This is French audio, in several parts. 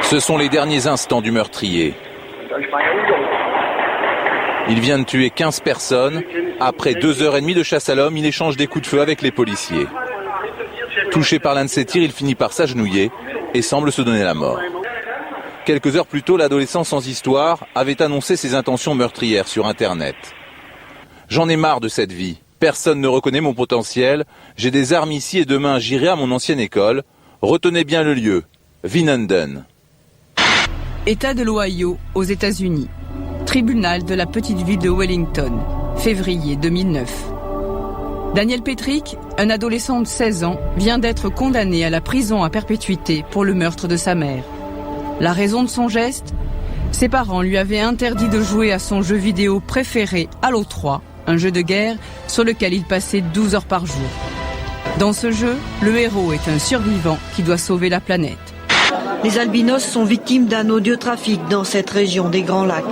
Ce sont les derniers instants du meurtrier. Il vient de tuer 15 personnes. Après 2h30 de chasse à l'homme, il échange des coups de feu avec les policiers. Touché par l'un de ses tirs, il finit par s'agenouiller et semble se donner la mort. Quelques heures plus tôt, l'adolescent sans histoire avait annoncé ses intentions meurtrières sur Internet. J'en ai marre de cette vie. Personne ne reconnaît mon potentiel. J'ai des armes ici et demain j'irai à mon ancienne école. Retenez bien le lieu. Winnenden. État de l'Ohio, aux États-Unis. Tribunal de la petite ville de Wellington, février 2009. Daniel Petrick, un adolescent de 16 ans, vient d'être condamné à la prison à perpétuité pour le meurtre de sa mère. La raison de son geste ? Ses parents lui avaient interdit de jouer à son jeu vidéo préféré, Halo 3, un jeu de guerre sur lequel il passait 12 heures par jour. Dans ce jeu, le héros est un survivant qui doit sauver la planète. Les albinos sont victimes d'un odieux trafic dans cette région des Grands Lacs.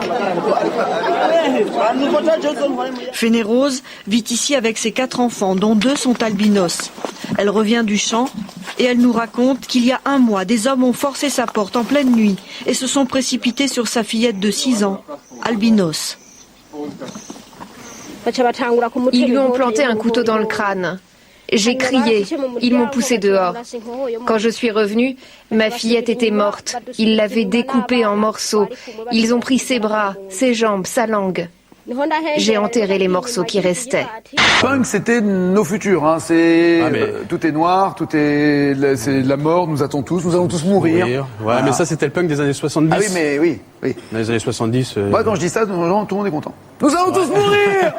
Féné Rose vit ici avec ses 4 enfants, dont 2 sont albinos. Elle revient du champ et elle nous raconte qu'il y a 1 mois, des hommes ont forcé sa porte en pleine nuit et se sont précipités sur sa fillette de 6 ans, albinos. Ils lui ont planté un couteau dans le crâne. J'ai crié, ils m'ont poussé dehors. Quand je suis revenue, ma fillette était morte. Ils l'avaient découpée en morceaux. Ils ont pris ses bras, ses jambes, sa langue. J'ai enterré les morceaux qui restaient. Punk, c'était nos futurs. Hein. Tout est noir, c'est la mort, nous allons tous mourir. Ouais, voilà. Mais ça, c'était le punk des années 70. Ah oui, mais oui. Dans les années 70... Moi, quand je dis ça, tout le monde est content. Nous allons tous mourir.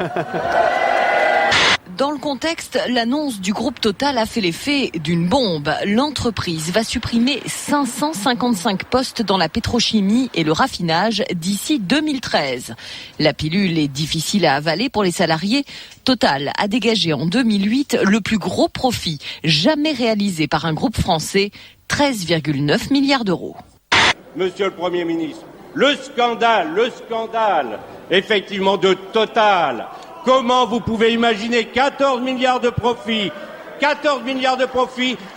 Dans le contexte, l'annonce du groupe Total a fait l'effet d'une bombe. L'entreprise va supprimer 555 postes dans la pétrochimie et le raffinage d'ici 2013. La pilule est difficile à avaler pour les salariés. Total a dégagé en 2008 le plus gros profit jamais réalisé par un groupe français, 13,9 milliards d'euros. Monsieur le Premier ministre, le scandale, effectivement, de Total. Comment vous pouvez imaginer 14 milliards de profits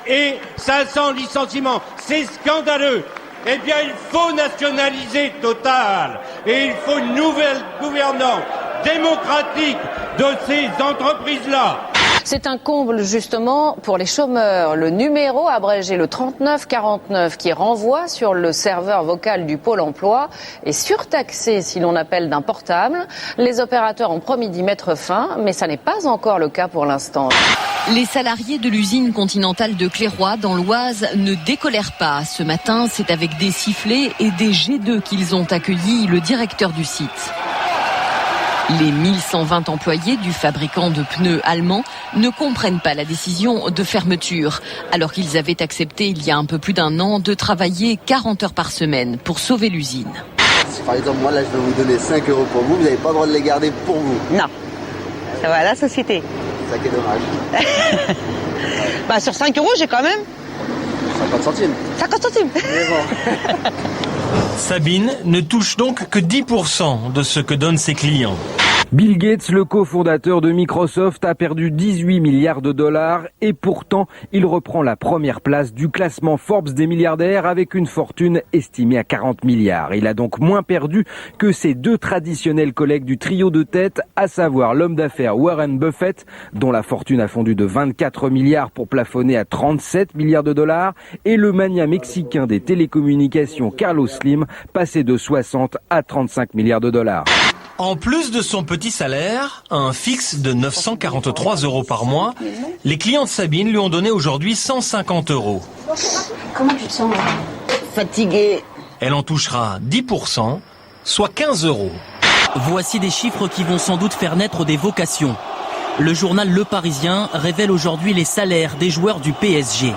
et 500 licenciements? C'est scandaleux. Eh bien, il faut nationaliser Total et il faut une nouvelle gouvernance démocratique de ces entreprises-là. C'est un comble justement pour les chômeurs. Le numéro abrégé, le 3949, qui renvoie sur le serveur vocal du Pôle emploi, est surtaxé si l'on appelle d'un portable. Les opérateurs ont promis d'y mettre fin, mais ça n'est pas encore le cas pour l'instant. Les salariés de l'usine continentale de Clairoy, dans l'Oise, ne décolèrent pas. Ce matin, c'est avec des sifflets et des jets d'œufs qu'ils ont accueilli le directeur du site. Les 1120 employés du fabricant de pneus allemand ne comprennent pas la décision de fermeture, alors qu'ils avaient accepté il y a un peu plus d'1 an de travailler 40 heures par semaine pour sauver l'usine. Par exemple, moi là je vais vous donner 5 € pour vous, vous n'avez pas le droit de les garder pour vous. Non, ça va à la société. C'est ça qui est dommage. Sur 5 € j'ai quand même 50 centimes. 50 centimes. Mais bon. Sabine ne touche donc que 10% de ce que donnent ses clients. Bill Gates, le cofondateur de Microsoft, a perdu 18 milliards de dollars et pourtant, il reprend la première place du classement Forbes des milliardaires avec une fortune estimée à 40 milliards. Il a donc moins perdu que ses 2 traditionnels collègues du trio de tête, à savoir l'homme d'affaires Warren Buffett, dont la fortune a fondu de 24 milliards pour plafonner à 37 milliards de dollars, et le magnat mexicain des télécommunications Carlos Slim, passé de 60 à 35 milliards de dollars. En plus de son petit salaire, un fixe de 943 € par mois, les clients de Sabine lui ont donné aujourd'hui 150 €. Comment tu te sens? Fatiguée. Elle en touchera 10%, soit 15 €. Voici des chiffres qui vont sans doute faire naître des vocations. Le journal Le Parisien révèle aujourd'hui les salaires des joueurs du PSG.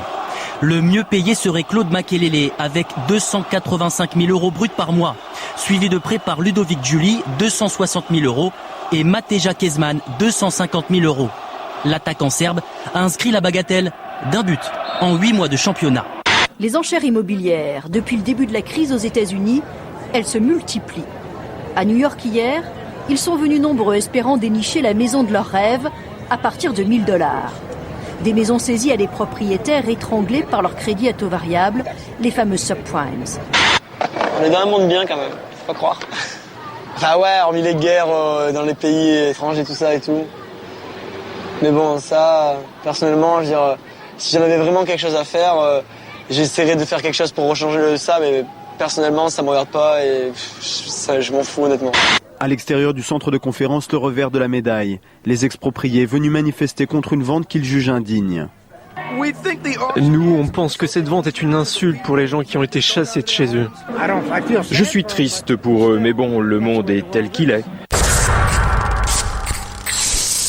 Le mieux payé serait Claude Makélélé avec 285 000 € bruts par mois, suivi de près par Ludovic Giuly, 260 000 € et Mateja Kezman, 250 000 €. L'attaquant serbe a inscrit la bagatelle d'1 but en 8 mois de championnat. Les enchères immobilières, depuis le début de la crise aux États-Unis, elles se multiplient. À New York hier, ils sont venus nombreux espérant dénicher la maison de leurs rêves à partir de 1 000 $. Des maisons saisies à des propriétaires étranglés par leur crédit à taux variable, les fameux subprimes. On est dans un monde bien quand même, faut pas croire. Enfin ouais, hormis les guerres dans les pays étrangers, tout ça et tout. Mais bon, ça, personnellement, je veux dire, si j'en avais vraiment quelque chose à faire, j'essaierais de faire quelque chose pour rechanger ça, mais personnellement, ça me regarde pas et je m'en fous honnêtement. À l'extérieur du centre de conférence, le revers de la médaille. Les expropriés venus manifester contre une vente qu'ils jugent indigne. Nous, on pense que cette vente est une insulte pour les gens qui ont été chassés de chez eux. Je suis triste pour eux, mais bon, le monde est tel qu'il est.